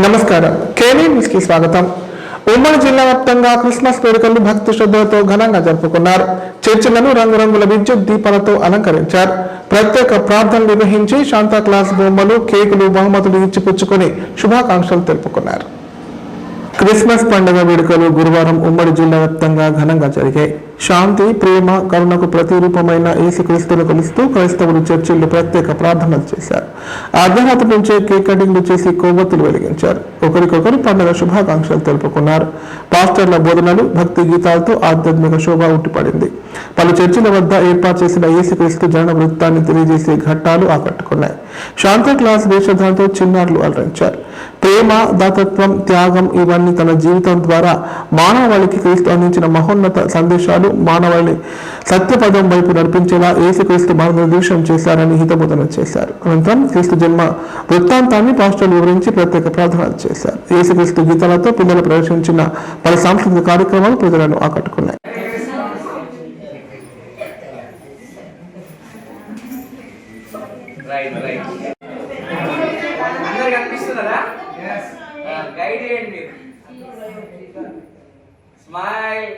నమస్కారం. KV news కి స్వాగతం. ఉమ్మడి జిల్లా వ్యాప్తంగా క్రిస్మస్ వేడుకలు భక్తి శ్రద్ధలతో ఘనంగా జరుపుకున్నారు. చర్చిలను రంగురంగుల విద్యుత్ దీపాలతో అలంకరించారు. ప్రత్యేక ప్రార్థనలు నిర్వహించి శాంతాక్లాస్ బొమ్మలు, కేకులు, బహుమతులు ఇచ్చిపుచ్చుకొని శుభాకాంక్షలు తెలుపుకున్నారు. క్రిస్మస్ పండుగ వేడుకలు గురువారం ఉమ్మడి జిల్లా వ్యాప్తంగా ఘనంగా జరిగాయి. శాంతి, ప్రేమ, కరుణకు ప్రతిరూపమైన యేసుక్రీస్తును కొలుస్తూ క్రైస్తవులు చర్చిల్లో ప్రత్యేక ప్రార్థనలు చేశారు. అర్ధరాత్రి నుంచే కేక్ కటింగ్లు చేసి కొవ్వొత్తులు వెలిగించారు. ఒకరికొకరు పండుగ శుభాకాంక్షలు తెలుపుకున్నారు. పాస్టర్ల బోధనలు, భక్తి గీతాలతో ఆధ్యాత్మిక శోభ ఉట్టిపడింది. పలు చర్చిల వద్ద ఏర్పాటు చేసిన యేసుక్రీస్తు జనన వృత్తాన్ని తెలియజేసే ఘట్టాలు ఆకట్టుకున్నాయి. శాంతాక్లాస్ వేషధాలతో చిన్నారులు అలరించారు. ప్రేమ, దాతత్వం, త్యాగం ఇవన్నీ తన జీవితం ద్వారా మానవాళికి క్రీస్తు అందించిన మహోన్నత సందేశాలు, మానవాళిని సత్యపదం వైపు నడిపించేలా యేసుక్రీస్తు మార్గదర్శనం చేశారని హితబోధన చేశారు. అనంతరం క్రీస్తు జన్మ వృత్తాంతాన్ని పాస్టర్లు వివరించి ప్రత్యేక ప్రార్థనలు చేశారు. యేసుక్రీస్తు గీతాలతో పిల్లలు ప్రదర్శించిన పలు సాంస్కృతిక కార్యక్రమాలు ప్రజలను ఆకట్టుకున్నాయి. స్మైల్.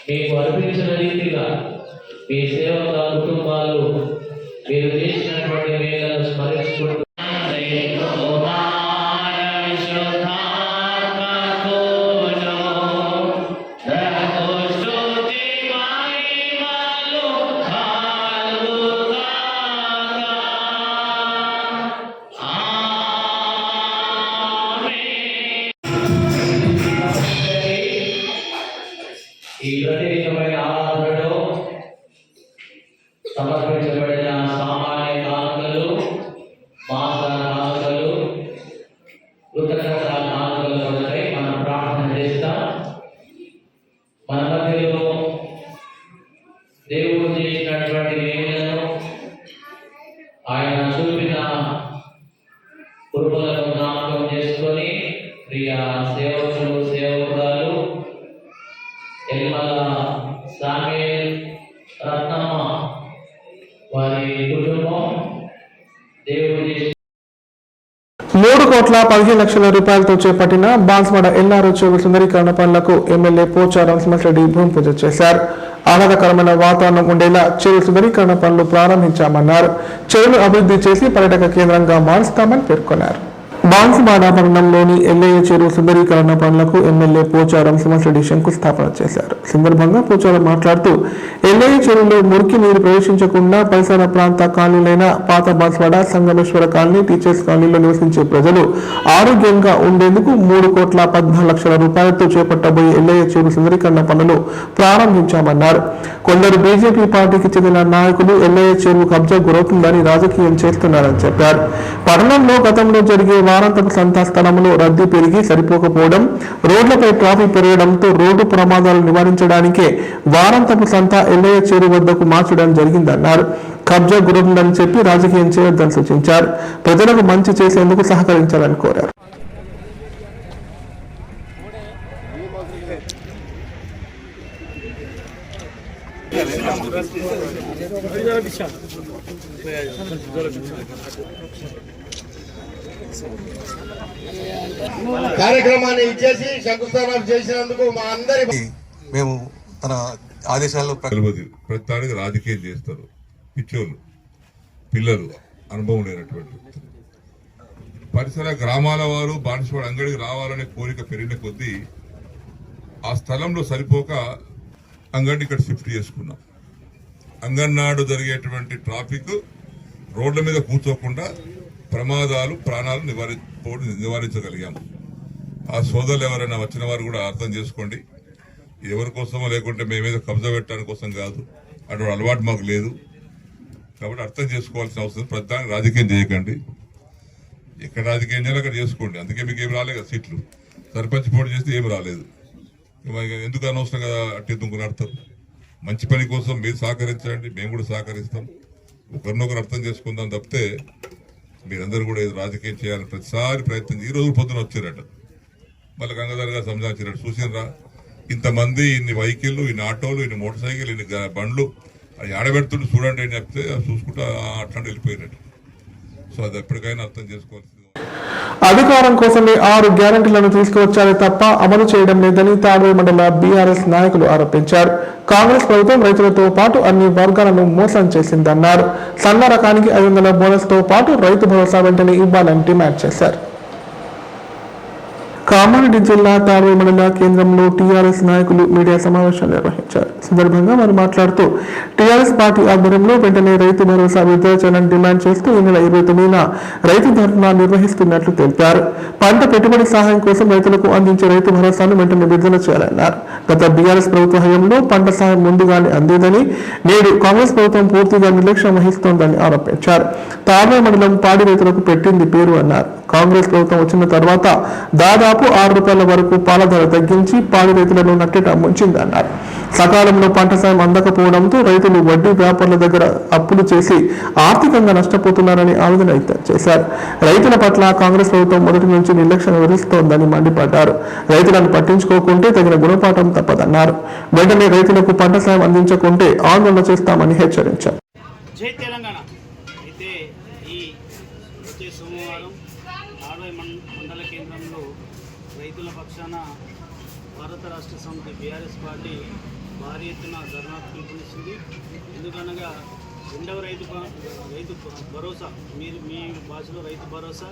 మీకు అర్పించిన రీతిగా మీ సేవక కుటుంబాలు మీరు చేసినటువంటి మేలను స్మరించుకుంటూ ఈ ప్రత్యేకమైన ఆరాధనలో సమర్పించబడిన సామాన్య కానుకలు, మాస కానుకలు, కృతజ్ఞత కానుకల కొరకై మనం ప్రార్థన చేస్తాం. మన మధ్యలో దేవుడు చేసినటువంటి మేలులను, ఆయన చూపిన కృపలను జ్ఞాపకం చేసుకొని ప్రియ సేవకులు, సేవకురాలు ఎల్మల సామేల్, రత్నమ్మ వారి కుటుంబం దేవుడు 3,15,00,000 రూపాయలతో చేపట్టిన బాన్స్వాడ ఎల్ఆర్ఓ చెరువు సుందరీకరణ పనులకు ఎమ్మెల్యే పోచారం శ్రీనివాసరెడ్డి భూమి పూజ చేశారు. ఆహ్లాదకరమైన వాతావరణం ఉండేలా చెరువు సుందరీకరణ పనులు ప్రారంభించామన్నారు. చెరువును అభివృద్ధి చేసి పర్యాటక కేంద్రంగా మారుస్తామని పేర్కొన్నారు. బాన్స్వాడ పట్టణంలోని ఎల్ఐఏ చెరువు సుందరీకరణ పనులకు ఎమ్మెల్యే పోచారం శ్రీనివాసరెడ్డి శంకుస్థాపన చేశారు. సందర్భంగా పోచారం మాట్లాడుతూ ఎల్ఐఏ చెరువులో మురికి నీరు ప్రవేశించకుండా పరిసర ప్రాంత కాలనీలైన పాత బాన్స్వాడ, సంగమేశ్వర కాలనీ, టీచర్స్ కాలనీలో నివసించే ప్రజలు ఆరోగ్యంగా ఉండేందుకు 3,14,00,000 రూపాయలతో చేపట్టబోయే ఎల్ఐఏ చెరువు సుందరీకరణ పనులు ప్రారంభించామన్నారు. కొందరు బీజేపీ పార్టీకి చెందిన నాయకులు ఎల్ఐఏ చెరువు కబ్జా గురవుతుందని రాజకీయం చేస్తున్నారని చెప్పారు. పట్టణంలో గతంలో జరిగే వారాంతపు సంతా స్థలంలో రద్దీ పెరిగి సరిపోకపోవడం, రోడ్లపై ట్రాఫిక్ పెరగడంతో రోడ్డు ప్రమాదాలు నివారించడానికే వారాంతపు సంతా ఎల్ఐఏ చెరువు వద్దకు మార్చడం జరిగిందన్నారు. కబ్జా గురవుతుందని చెప్పి రాజకీయం చేయొద్దని సూచించారు. ప్రజలకు మంచి చేసేందుకు సహకరించాలని కోరారు. కార్యక్రమాన్ని ఇచ్చేసి శంకుస్థాపన చేసినందుకు మా అందరి మేము తన ఆదేశాల్లో ప్రతిదానికి రాజకీయం చేస్తారు. పిచ్చోళ్ళు, పిల్లలు, అనుభవం లేనటువంటి పరిసర గ్రామాల వారు బానిసవాడ అంగడికి రావాలనే కోరిక పెరిగిన కొద్దీ ఆ స్థలంలో సరిపోక అంగడి ఇక్కడ షిఫ్ట్ చేసుకున్నాం. అంగన్నాడు జరిగేటువంటి ట్రాఫిక్ రోడ్ల మీద కూర్చోకుండా ప్రమాదాలు ప్రాణాలు నివారించగలిగాము. ఆ సోదరులు ఎవరైనా వచ్చిన వారు కూడా అర్థం చేసుకోండి. ఎవరి కోసమో లేకుంటే మేమేదో కబ్జా పెట్టడానికి కోసం కాదు, అటువంటి అలవాటు మాకు లేదు. కాబట్టి అర్థం చేసుకోవాల్సిన అవసరం. ప్రధాని రాజకీయం చేయకండి. ఎక్కడ రాజకీయం చేయాలి అక్కడ చేసుకోండి. అందుకే మీకు ఏం రాలేదు కదా సీట్లు. సర్పంచ్ పోటీ చేస్తే ఏమి రాలేదు. ఎందుకు అనవసరంగా అట్టెత్తుకుని నడతారు. మంచి పని కోసం మీరు సహకరించండి, మేము కూడా సహకరిస్తాం. ఒకరినొకరు అర్థం చేసుకుందాం తప్పితే మీరందరూ కూడా ఏదో రాజకీయం చేయాలని ప్రతిసారి ప్రయత్నం. ఈ రోజు పొద్దున వచ్చారట, మళ్ళీ గంగాధర్ గారు సంజాయించారట. చూసినరా ఇంతమంది, ఇన్ని వెహికల్, ఇన్ని ఆటోలు, ఇన్ని మోటార్ సైకిల్, ఇన్ని బండ్లు అది ఆడబెడుతుంటే చూడండి అని చెప్తే చూసుకుంటా అట్లాంటి వెళ్ళిపోయినట్టు. సో అది ఎప్పటికైనా అర్థం చేసుకోవాల్సింది. అధికారం కోసమే 6 గ్యారెంటీలను తీసుకువచ్చారే తప్ప అమలు చేయడం లేదని తాడూరు మండల బీఆర్ఎస్ నాయకులు ఆరోపించారు. కాంగ్రెస్ ప్రభుత్వం రైతులతో పాటు అన్ని వర్గాలను మోసం చేసిందన్నారు. సన్న రకానికి 500 బోనస్ తో పాటు రైతు భరోసా వెంటనే ఇవ్వాలని డిమాండ్ చేశారు. కామారెడ్డి జిల్లా తాడూరు మండల కేంద్రంలో టీఆర్ఎస్ నాయకులు మీడియా సమావేశం నిర్వహించారు. సందర్భంగా వారు మాట్లాడుతూ టీఆర్ఎస్ పార్టీ ఆధ్వర్యంలో వెంటనే రైతు భరోసా విడుదల చేయాలని డిమాండ్ చేస్తూ ఈ నెల 29న రైతు ధర్నా నిర్వహిస్తున్నట్లు తెలిపారు. పంట పెట్టుబడి సహాయం కోసం రైతులకు అందించే రైతు భరోసాను వెంటనే విడుదల చేయాలన్నారు. గత బీఆర్ఎస్ ప్రభుత్వ హయాంలో పంట సాయం ముందుగానే అందేదని, నేడు కాంగ్రెస్ ప్రభుత్వం పూర్తిగా నిర్లక్ష్యం వహిస్తోందని ఆరోపించారు. తాడూరు మండలం పాడి రైతులకు పెట్టింది పేరు అన్నారు. కాంగ్రెస్ ప్రభుత్వం వచ్చిన తర్వాత దాదాపు 6 రూపాయల వరకు పాల ధర తగ్గించి పాడి రైతులను నట్టేట ముంచిందన్నారు. సకాలంలో పంట సాయం అందకపోవడంతో రైతులు వడ్డీ వ్యాపారుల దగ్గర అప్పులు చేసి ఆర్థికంగా నష్టపోతున్నారని ఆవేదన వ్యక్తం చేశారు. రైతుల పట్ల కాంగ్రెస్ ప్రభుత్వం మొదటి నుంచి నిర్లక్ష్యం వహిస్తోందని మండిపడ్డారు. రైతులను పట్టించుకోకుంటే తగిన గుణపాఠం తప్పదన్నారు. వెంటనే రైతులకు పంట సాయం అందించకుంటే ఆందోళన చేస్తామని హెచ్చరించారు. జై తెలంగాణ. అయితే ఈ వచ్చే సోమవారం మండల కేంద్రంలో రైతుల పక్షాన భారత రాష్ట్ర సమితి బీఆర్ఎస్ పార్టీ భారీ ఎత్తున ధర్నా పిలుపునిస్తుంది. ఎందుకనగా రెండవ రైతు భరోసా, మీ భాషలో రైతు భరోసా,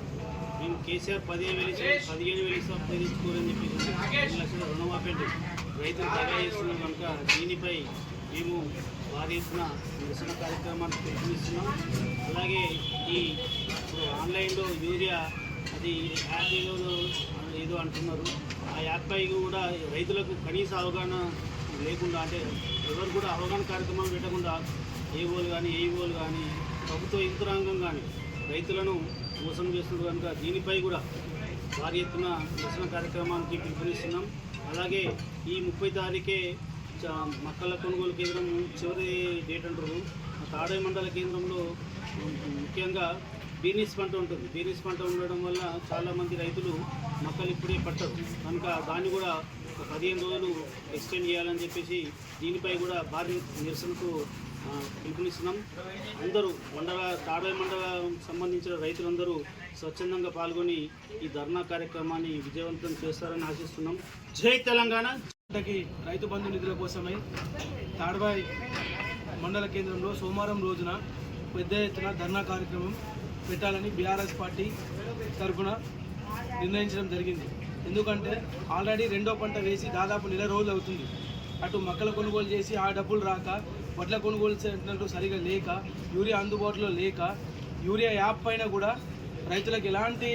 మేము కేసీఆర్ 15,000 ఇచ్చుకోరని చెప్పి 2 లక్షల రుణమాఫీ అంటే రైతులు దగా చేస్తున్నాం కనుక దీనిపై మేము భారీ ఎత్తున నిరసన కార్యక్రమాన్ని పిలుపునిస్తున్నాం. అలాగే ఈ ఇప్పుడు ఆన్లైన్లో యూరియా అది యాప్ ఏదో అంటున్నారు. ఆ యాప్పై కూడా రైతులకు కనీస అవగాహన లేకుండా, అంటే ఎవరు కూడా అవగాహన కార్యక్రమాలు పెట్టకుండా ఏఓలు కానీ ఏఈఓలు కానీ ప్రభుత్వ యంత్రాంగం కానీ రైతులను మోసం చేస్తున్నారు కనుక దీనిపై కూడా భారీ ఎత్తున నిరసన కార్యక్రమానికి పిలుపునిస్తున్నాం. అలాగే ఈ 30 తారీఖే మొక్కల కొనుగోలు కేంద్రం చివరి డేట్ అంటారు. తాడూరు మండల కేంద్రంలో ముఖ్యంగా బీనీస్ పంట ఉంటుంది. బీనీస్ పంట ఉండడం వల్ల చాలామంది రైతులు మొక్కలు ఇప్పుడే పట్టరు కనుక దాన్ని కూడా 15 రోజులు ఎక్స్టెండ్ చేయాలని చెప్పేసి దీనిపై కూడా భారీ నిరసనకు పిలుపునిస్తున్నాం. అందరూ తాడూరు మండలం సంబంధించిన రైతులందరూ స్వచ్ఛందంగా పాల్గొని ఈ ధర్నా కార్యక్రమాన్ని విజయవంతం చేస్తారని ఆశిస్తున్నాం. జై తెలంగాణ. రైతు బంధు నిధుల కోసమై తాడూరు మండల కేంద్రంలో సోమవారం రోజున పెద్ద ఎత్తున ధర్నా కార్యక్రమం పెట్టాలని బీఆర్ఎస్ పార్టీ తరఫున నిర్ణయించడం జరిగింది. ఎందుకంటే ఆల్రెడీ రెండో పంట వేసి దాదాపు నెల రోజులు అవుతుంది. అటు మొక్కల కొనుగోలు చేసి ఆ డబ్బులు రాక, వడ్ల కొనుగోలు సెంటర్లు సరిగా లేక, యూరియా అందుబాటులో లేక, యూరియా యాప్ పైన కూడా రైతులకు ఎలాంటి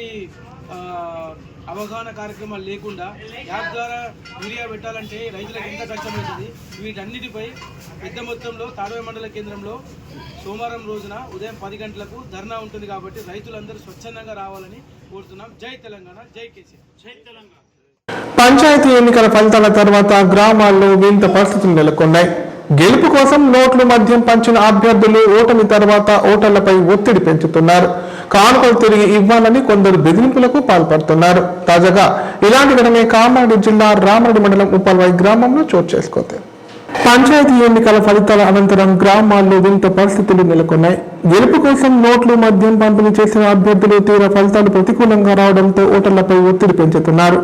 అవగాహన కార్యక్రమాలు లేకుండా యాప్ ద్వారా యూరియా పెట్టాలంటే రైతులకు ఎంత కష్టమవుతుంది. వీటన్నిటిపై పెద్ద మొత్తంలో తాడూరు మండల కేంద్రంలో సోమవారం రోజున ఉదయం 10 గంటలకు ధర్నా ఉంటుంది. కాబట్టి రైతులందరూ స్వచ్ఛందంగా రావాలని కోరుతున్నాం. జై తెలంగాణ, జై కేసీఆర్. జై తెలంగాణ. పంచాయతీ ఎన్నికల ఫలితాల తర్వాత గ్రామాల్లో వింత పరిస్థితులు నెలకొన్నాయి. గెలుపు కోసం నోట్లు మద్యం పంచిన అభ్యర్థులు ఓటమి తర్వాత ఓటర్లపై ఒత్తిడి పెంచుతున్నారు. కానుకలు తిరిగి ఇవ్వాలని కొందరు బెదిరింపులకు పాల్పడుతున్నారు. తాజాగా ఇలాంటి ఘటనే కామారెడ్డి జిల్లా రామరెడ్డి మండలం ఉప్పల్వాయి గ్రామంలో చోటు చేసుకుంది. పంచాయతీ ఎన్నికల ఫలితాల అనంతరం గ్రామాల్లో వింత పరిస్థితులు నెలకొన్నాయి. గెలుపు కోసం నోట్లు మద్యం పంపిణీ చేసిన అభ్యర్థులు తీవ్ర ఫలితాలు ప్రతికూలంగా రావడంతో ఓటర్లపై ఒత్తిడి పెంచుతున్నారు.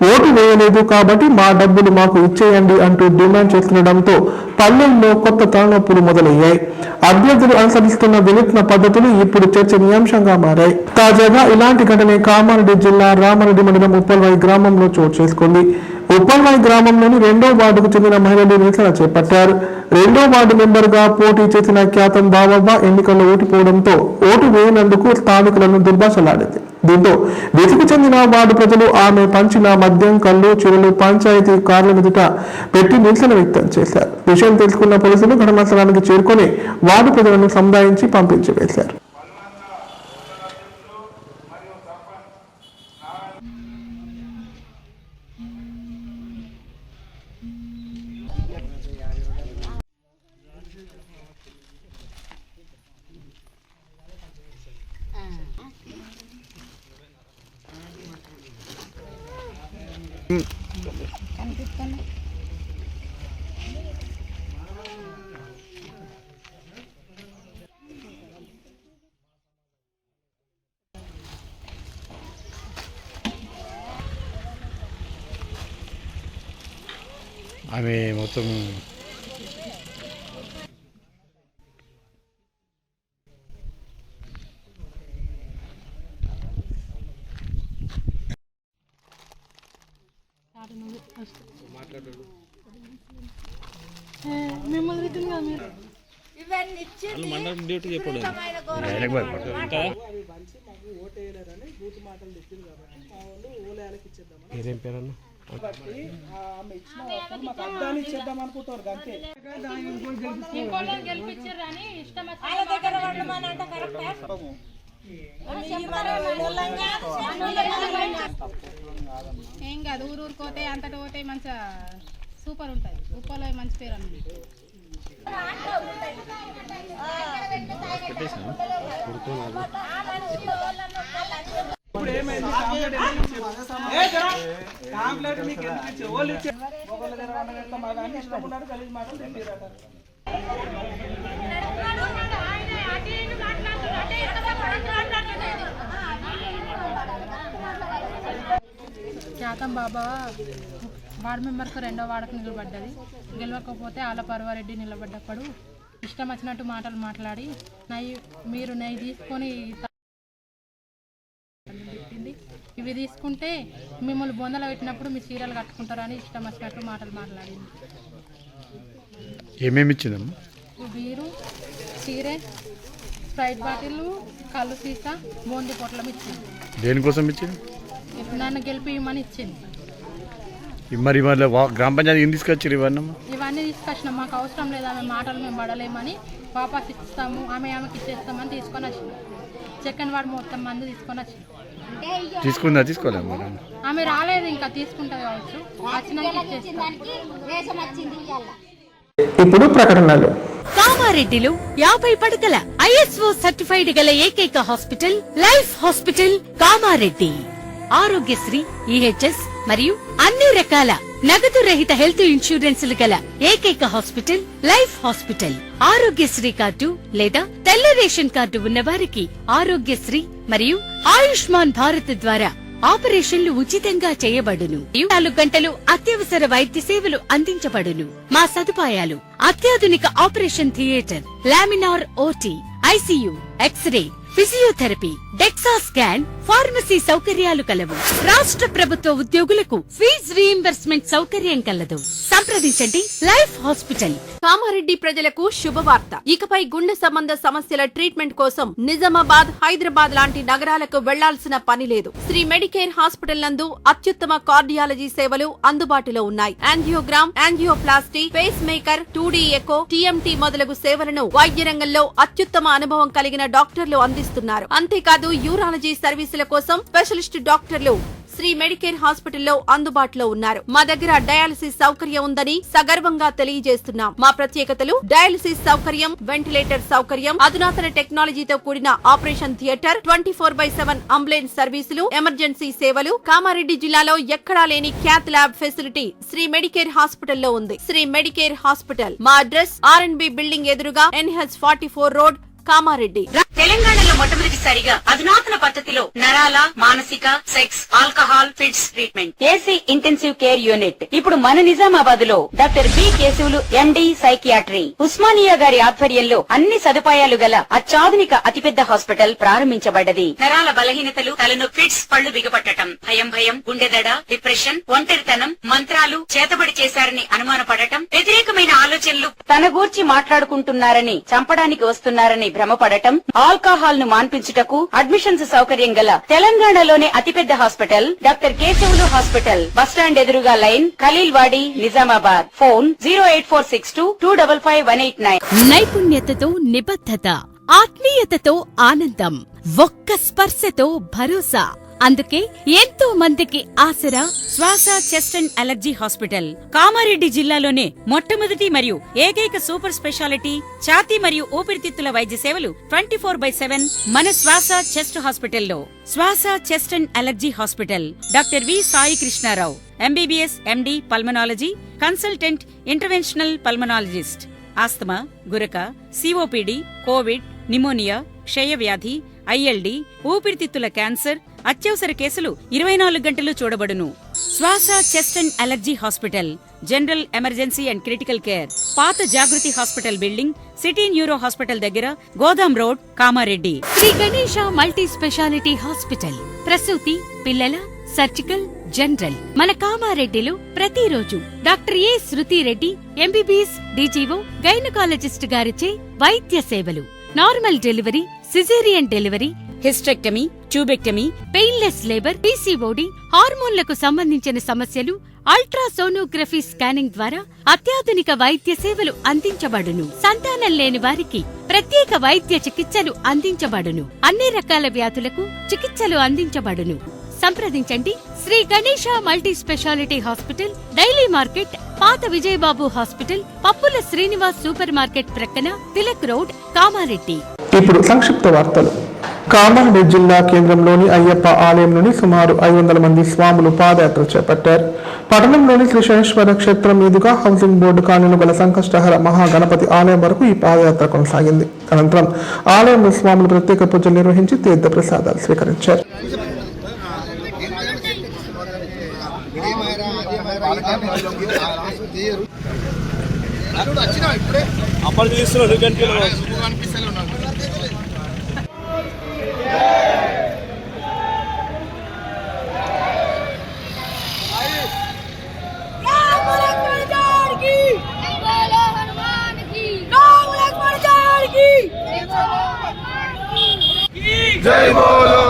ఓటు వేయలేదు కాబట్టి మా డబ్బులు మాకు ఇచ్చేయండి అంటూ డిమాండ్ చేస్తుండటంతో పల్లెల్లో కొత్త తలనొప్పులు మొదలయ్యాయి. అభ్యర్థులు అనుసరిస్తున్న వినూత్న పద్ధతులు ఇప్పుడు చర్చనీయాంశంగా మారాయి. తాజాగా ఇలాంటి ఘటనే కామారెడ్డి జిల్లా రామారెడ్డి మండలం ఉప్పల్వాయి గ్రామంలో చోటు చేసుకుంది. ఉప్పల్వాయి గ్రామంలోని 2వ వార్డుకు చెందిన మహిళలు నిరసన చేపట్టారు. 2వ వార్డు మెంబర్ గా పోటీ చేసిన ఖ్యాతం బాబవ్వ ఎన్నికల్లో ఓడిపోవడంతో ఓటు వేయనందుకు స్థానికులను దుర్భాషలాడింది. దీంతో విసుగు చెందిన వార్డు ప్రజలు ఆమె పంచిన మద్యం, కళ్ళు, చిరులు పంచాయతీ కార్ల మీదట పెట్టి నిరసన వ్యక్తం చేశారు. విషయం తెలుసుకున్న పోలీసులు ఘటనా స్థలానికి చేరుకొని వార్డు ప్రజలను సముదాయించి పంపించి వేశారు. ఆమె మొత్తం మండలం డ్యూటీ చెప్పడం ఏదేం పేరన్నా ఏం కాదు, ఊరు పోతే అంతటి పోతే మంచిగా సూపర్ ఉంటుంది. ఉప్పలో మంచి పేరు అన్నది. ఖ్యాతం బాబా వార్డు మెంబర్కు 2వ వార్డుకు నిలబడ్డది. గెలవకపోతే ఆల పర్వారెడ్డి నిలబడ్డప్పుడు ఇష్టం వచ్చినట్టు మాటలు మాట్లాడి మీరు నెయ్యి తీసుకొని పెట్టింది. ఇవి తీసుకుంటే మిమ్మల్ని బొందలు పెట్టినప్పుడు మీ చీరలు కట్టుకుంటారని ఇష్టం వచ్చినట్టు మాటలు మాట్లాడింది. ఏమేమి ఇచ్చిందమ్మా? బీరు, చీరే, స్ప్రైట్ బాటిల్, కళ్ళు సీసా, బూందీ పొట్లం ఇచ్చింది. దేనికోసం ఇచ్చింది? నన్ను గెలిపి ఇవ్వమని ఇచ్చింది. మరి గ్రామ పంచాయతీ ఏం తీసుకొచ్చారు ఇవన్నీ తీసుకొచ్చినాం. మాకు అవసరం లేదు, ఆమె మాటలు మేము పడలేమని వాపస్ ఇస్తాము, ఆమెకి ఇచ్చేస్తామని తీసుకొని వచ్చినాం. సెకండ్ వార్డు మొత్తం మంది తీసుకొని వచ్చినాం. తీసుకుందా? తీసుకోలేము. ఆమె రాలేదు, ఇంకా తీసుకుంటా కావచ్చు. వచ్చినాక ఇచ్చేస్తాం. ఇప్పుడు ప్రకటనలు. కామారెడ్డిలో 50 పడకల ISO సర్టిఫైడ్ గల ఏకైక hospital life hospital Kamareddy. Aarogyasri, EHS మరియు అన్ని రకాల నగదు రహిత హెల్త్ ఇన్సూరెన్సులు గల ఏకైక hospital life hospital. Aarogyasri card లేదా తెల్ల రేషన్ కార్డు ఉన్న వారికి ఆరోగ్యశ్రీ మరియు ఆయుష్మాన్ భారత్ ద్వారా ఆపరేషన్లు ఉచితంగా చేయబడును. 24 గంటలు అత్యవసర వైద్య సేవలు అందించబడును. మా సదుపాయాలు: అత్యాధునిక operation theatre, laminar OT, ICU, X-ray, physiotherapy, DEXA scan, pharmacy సౌకర్యాలు కలవు. రాష్ట్ర ప్రభుత్వ ఉద్యోగులకు ఫీజు రీయింబర్స్మెంట్ సౌకర్యం కలదు. సంప్రదించండి లైఫ్ హాస్పిటల్. కామారెడ్డి ప్రజలకు శుభవార్త. ఇకపై గుండె సంబంధ సమస్యల ట్రీట్మెంట్ కోసం నిజామాబాద్, హైదరాబాద్ లాంటి నగరాలకు వెళ్లాల్సిన పని లేదు. శ్రీ మెడికేర్ హాస్పిటల్ నందు అత్యుత్తమ కార్డియాలజీ సేవలు అందుబాటులో ఉన్నాయి. Angiogram, angioplasty, pacemaker, 2D echo, TMT మొదలగు సేవలను వైద్య రంగంలో అత్యుత్తమ అనుభవం కలిగిన డాక్టర్లు అందిస్తున్నారు. అంతేకాదు యూరాలజీ సర్వీసుల కోసం స్పెషలిస్ట్ డాక్టర్లు శ్రీ మెడికేర్ హాస్పిటల్లో అందుబాటులో ఉన్నారు. మా దగ్గర డయాలసిస్ సౌకర్యం ఉందని సగర్వంగా తెలియజేస్తున్నాం. మా ప్రత్యేకతలు: డయాలసిస్ సౌకర్యం, వెంటిలేటర్ సౌకర్యం, అధునాతన టెక్నాలజీతో కూడిన ఆపరేషన్ థియేటర్, 24/7 అంబులెన్స్ సర్వీసులు, ఎమర్జెన్సీ సేవలు. కామారెడ్డి జిల్లాలో ఎక్కడా లేని cath lab facility Sri Medicare హాస్పిటల్లో ఉంది. శ్రీ మెడికేర్ హాస్పిటల్ మా అడ్రస్: RNB బిల్డింగ్ ఎదురుగా NH44 రోడ్, కామారెడ్డి. తెలంగాణలో మొట్టమొదటిసారిగా అధునాతన పద్ధతిలో నరాల, మానసిక, sex, alcohol, fits treatment, AC intensive care unit ఇప్పుడు మన నిజామాబాద్ లో doctor B Keshavulu MD psychiatry Osmania గారి ఆధ్వర్యంలో అన్ని సదుపాయాలు గల అత్యాధునిక అతిపెద్ద హాస్పిటల్ ప్రారంభించబడ్డది. నరాల బలహీనతలు, తలనొప్పి, ఫిట్స్, పళ్లు బిగపట్టడం, భయం, గుండెదడ, డిప్రెషన్, ఒంటరితనం, మంత్రాలు చేతబడి చేశారని అనుమానపడటం, వ్యతిరేకమైన ఆలోచనలు, తన గూర్చి మాట్లాడుకుంటున్నారని, చంపడానికి వస్తున్నారని భ్రమపడటం, ఆల్కహాల్ ను మాన్పించుటకు అడ్మిషన్స్ సౌకర్యం గల తెలంగాణలోనే అతిపెద్ద hospital doctor Keshavulu hospital, bus stand ఎదురుగా లైన్, ఖలీల్ వాడి, నిజామాబాద్. ఫోన్ 08462255189. నైపుణ్యతతో నిబద్ధత, ఆత్మీయతతో ఆనందం, ఒక్క స్పర్శతో భరోసా. అందుకే ఎంతో మందికి ఆసరా శ్వాస chest and allergy hospital. Kamareddy జిల్లాలోనే మొట్టమొదటి మరియు ఏకైక సూపర్ స్పెషాలిటీ ఛాతీ మరియు ఊపిరితిత్తుల వైద్య సేవలు 24/7 మన శ్వాస చెస్ట్ హాస్పిటల్లో. Swasa chest and allergy hospital doctor V Sai Krishnarao MBBS MD pulmonology, consultant interventional pulmonologist. Asthma, గురక, సిఓపిడి, కోవిడ్, నిమోనియా, క్షయవ్యాధి, ఐఎల్డి, ఊపిరితిత్తుల క్యాన్సర్, అత్యవసర కేసులు 24 గంటలు చూడబడును. Swasa chest and allergy hospital, general emergency and critical care, పాత Jagruti hospital building, city neuro hospital దగ్గర, గోదాం road, Kamareddy. Sri Ganesha multi speciality hospital, ప్రసూతి, పిల్లల, సర్జికల్, జనరల్. మన కామారెడ్డిలో ప్రతిరోజు doctor A Shruti Reddy MBBS DGO gynaecologist గారిచే వైద్య సేవలు. Normal delivery, caesarean delivery, hysterectomy, tubectomy, painless labour, PCOD, హార్మోన్లకు సంబంధించిన సమస్యలు, అల్ట్రాసోనోగ్రఫీ స్కానింగ్ ద్వారా అత్యాధునిక వైద్య సేవలు అందించబడును. సంతానం లేని వారికి ప్రత్యేక వైద్య చికిత్సలు అందించబడును. అన్ని రకాల వ్యాధులకు చికిత్సలు అందించబడును. సంప్రదించండి Sri Ganesha multi speciality hospital, daily market, పాత విజయబాబు హాస్పిటల్, పప్పుల శ్రీనివాస్ సూపర్ మార్కెట్ ప్రక్కన, తిలక్ రోడ్, కామారెడ్డి. ఇప్పుడు సంక్షిప్త వార్తలు. కామారెడ్డి జిల్లా కేంద్రంలోని అయ్యప్ప ఆలయంలోని సుమారు 500 మంది స్వాములు పాదయాత్ర చేపట్టారు. పట్టణంలోని శ్రీ శనేశ్వర క్షేత్రం మీదుగా హౌసింగ్ బోర్డు కాలనీలో గల సంకష్టహర మహాగణపతి ఆలయం వరకు ఈ పాదయాత్ర కొనసాగింది. అనంతరం ఆలయంలో స్వాములు ప్రత్యేక పూజలు నిర్వహించి తీర్థ ప్రసాదాలు స్వీకరించారు. అప్పుడు చూస్తున్నాడు జై బోలో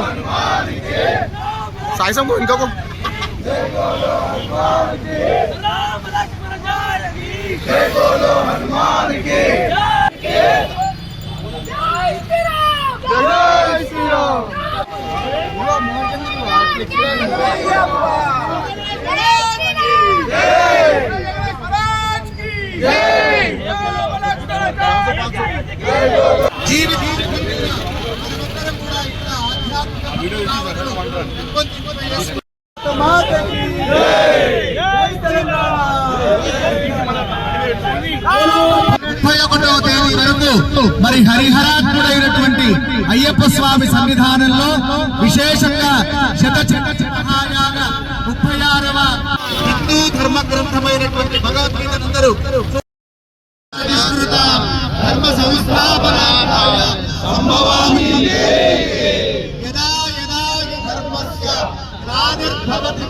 సాయి సంభూ ఇంకొక జై బోలో హనుమాన్ కి జై బోలో హనుమాన్ కి జై శ్రీరామ్ జై శ్రీరామ్ మరి హరిహరాత్ముడైనటువంటి అయ్యప్ప స్వామి సన్నిధానంలో విశేషంగా శతమహాయాగ 36వ హిందూ ధర్మ గ్రంథమైనటువంటి భగవద్గీతనందరూ ధర్మ సంస్థాపనాయ సంభవామి యదా యదా ధర్మస్య గ్లానిర్భవతి.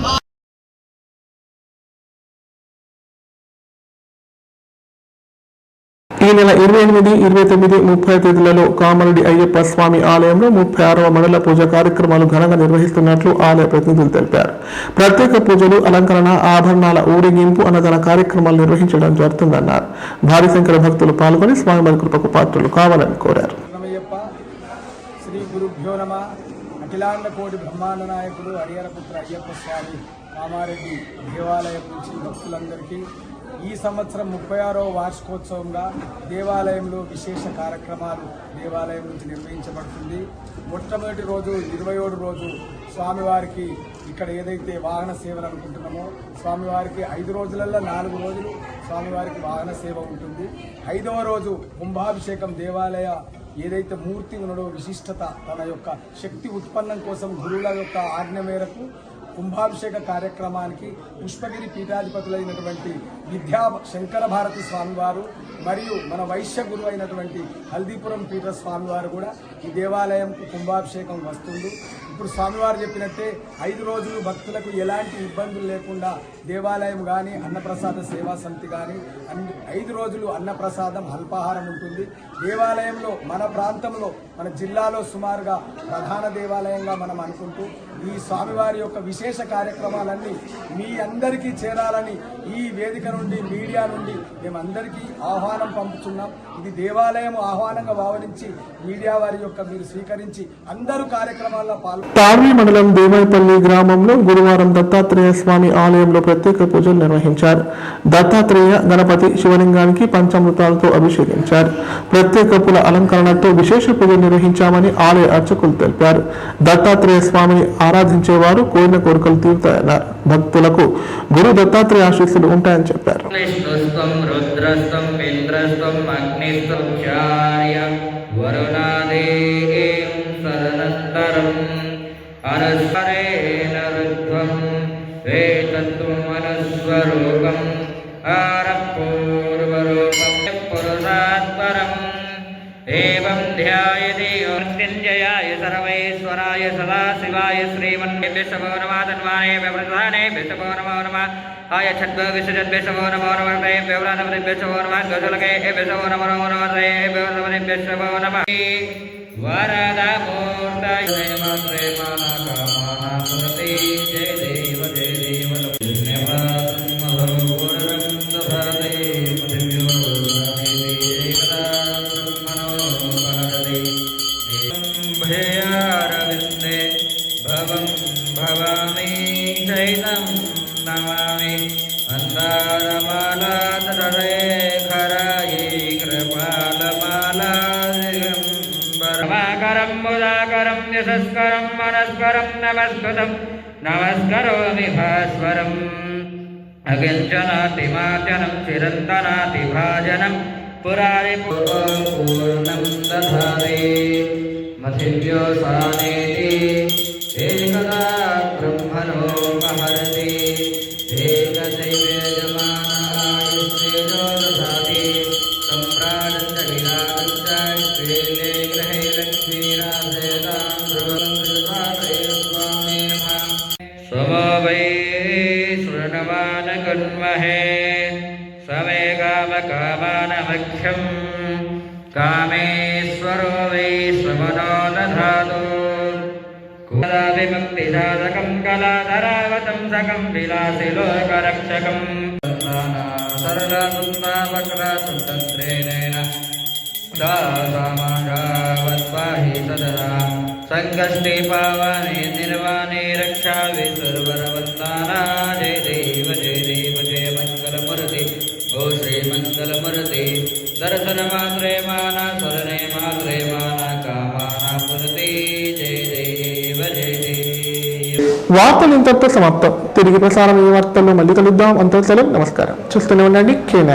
ఈ నెల 28, 29, 30 తేదీలలో కామారెడ్డి అయ్యప్ప స్వామి ఆలయంలో 36వ మండల పూజ కార్యక్రమాలు ఘనంగా నిర్వహిస్తున్నట్లు ఆలయ ప్రతినిధులు తెలిపారు. ప్రత్యేక పూజలు, అలంకరణ, ఆభరణాల ఊరేగింపు, అన్నదాన కార్యక్రమాలు నిర్వహించడం జరుగుతుందన్నారు. భారీ సంఖ్యలో భక్తులు పాల్గొని స్వామివారి కృపకు పాత్రలు కావాలని కోరారు. శ్రీ గురుభ్యో నమః. అఖిలాండ కోటి బ్రహ్మాండ నాయకుడు హరిహరపుత్ర అయ్యప్ప స్వామి కామారెడ్డి దేవాలయం నుంచి భక్తులందరికీ ఈ సంవత్సరం 36వ వార్షికోత్సవంగా దేవాలయంలో విశేష కార్యక్రమాలు దేవాలయం నుంచి నిర్వహించబడుతుంది. మొట్టమొదటి రోజు 27 రోజు స్వామివారికి ఇక్కడ ఏదైతే వాహన సేవలు అనుకుంటున్నామో స్వామివారికి 5 రోజులలో 4 రోజులు స్వామివారికి వాహన సేవ ఉంటుంది. 5వ రోజు కుంభాభిషేకం దేవాలయ ఏదైతే మూర్తి ఉన్నదో విశిష్టత తన యొక్క శక్తి ఉత్పన్నం కోసం గురువుల యొక్క ఆజ్ఞ మేరకు కుంభాభిషేక కార్యక్రమానికి పుష్పగిరి పీఠాధిపతులైనటువంటి విద్యా శంకర భారతి స్వామివారు మరియు మన వైశ్య గురువు అయినటువంటి హల్దీపురం పీఠ స్వామివారు కూడా ఈ దేవాలయంకు కుంభాభిషేకం వస్తుంది. ఇప్పుడు స్వామివారు చెప్పినట్టే 5 రోజులు భక్తులకు ఎలాంటి ఇబ్బందులు లేకుండా దేవాలయం కానీ అన్నప్రసాద సేవా సమితి కానీ 5 రోజులు అన్నప్రసాదం అల్పాహారం ఉంటుంది. దేవాలయంలో మన ప్రాంతంలో మన జిల్లాలో సుమారుగా ప్రధాన దేవాలయంగా మనం అనుకుంటూ ఈ స్వామివారి యొక్క విశేష కార్యక్రమాలన్నీ మీ అందరికీ చేరాలని ఈ వేదిక నుండి మీడియా నుండి మేమందరికీ ఆహ్వానం పంపుతున్నాం. ఇది దేవాలయం ఆహ్వానంగా భావించి మీడియా వారి యొక్క మీరు స్వీకరించి అందరూ కార్యక్రమాల్లో పాల్గొన్నారు. తాడ్వి మండలం దేవాయిపల్లి గ్రామంలో గురువారం దత్తాత్రేయ స్వామి ఆలయంలో ప్రత్యేక పూజలు నిర్వహించారు. దత్తాత్రేయ గణపతి శివలింగానికి పంచామృతాలతో అభిషేకించారు. ప్రత్యేక పూల అలంకరణతో విశేష పూజలు నిర్వహించామని ఆలయ అర్చకులు తెలిపారు. దత్తాత్రేయ స్వామిని ఆరాధించేవారు కోరిన కోరికలు తీరుతాయన్నారు. భక్తులకు గురు దత్తాత్రేయ ఆశీస్సులు ఉంటాయని చెప్పారు. एवं ध्यायति मृत्युंजयाय सर्वेश्वराय सदाशिवाय श्रीमन्विष्णवो नमः तन्वाने व्यवृताने विष्णवो नमो नमः आय छद्म विसर्जन विष्णवो नमो नमः रे व्यवरानवने विष्णवो नमः गजलके विष्णवो नमो नमः रे व्यवरानवने विष्णवो नमः वरदा मूर्तये नमः प्रेमाना कामना पुरते जय देव भवामि चैतं नमामि अन्धारमाला तरे खरायै कृपालमाला दिगम्बरमाकरं मुदाकरं यशस्करं मनस्करं नमस्कृतं नमस्करोमि भास्वरम् अकिञ्चनातिमाचनं चिरन्तनातिभाजनं पुरारिपूर्णं दधारे मथिभ्यो सानेति एकदा ब्रह्मणो महर्षि एकदैवेजमानायुष्येजो दधाति सम्राजञ्जलिराजञ्जले ग्रहे लक्ष्मीराधेतां ध्रुवं स्वामी नमः सोमो वै शृण्वान कुन्महे समे कामकामानमख्यं कामेश्वरो वै श्रवणो दधातु विमुक्तिसाधकं कलाधरावतं सकं विलासिलोकरक्षकं सरलसुन्दरवक्रासुतन्त्रेण दासामागावद्वाहि सदरा सङ्कष्टे पावने निर्वाणे रक्षावि सर्वरवन्दाना जय देव जय मङ्गलमूर्ति ओ श्रीमङ्गलमूर्ति दर्शनमात्रे माना स्मरणे मात्रे माना कामाना पुरते जय వార్తలు ఇంతటితో సమాప్తం. తిరిగి ప్రసారం ఈ వార్తల్లో మళ్ళీ కలుద్దాం. అంతవరకు నమస్కారం. చూస్తూనే ఉండండి K9.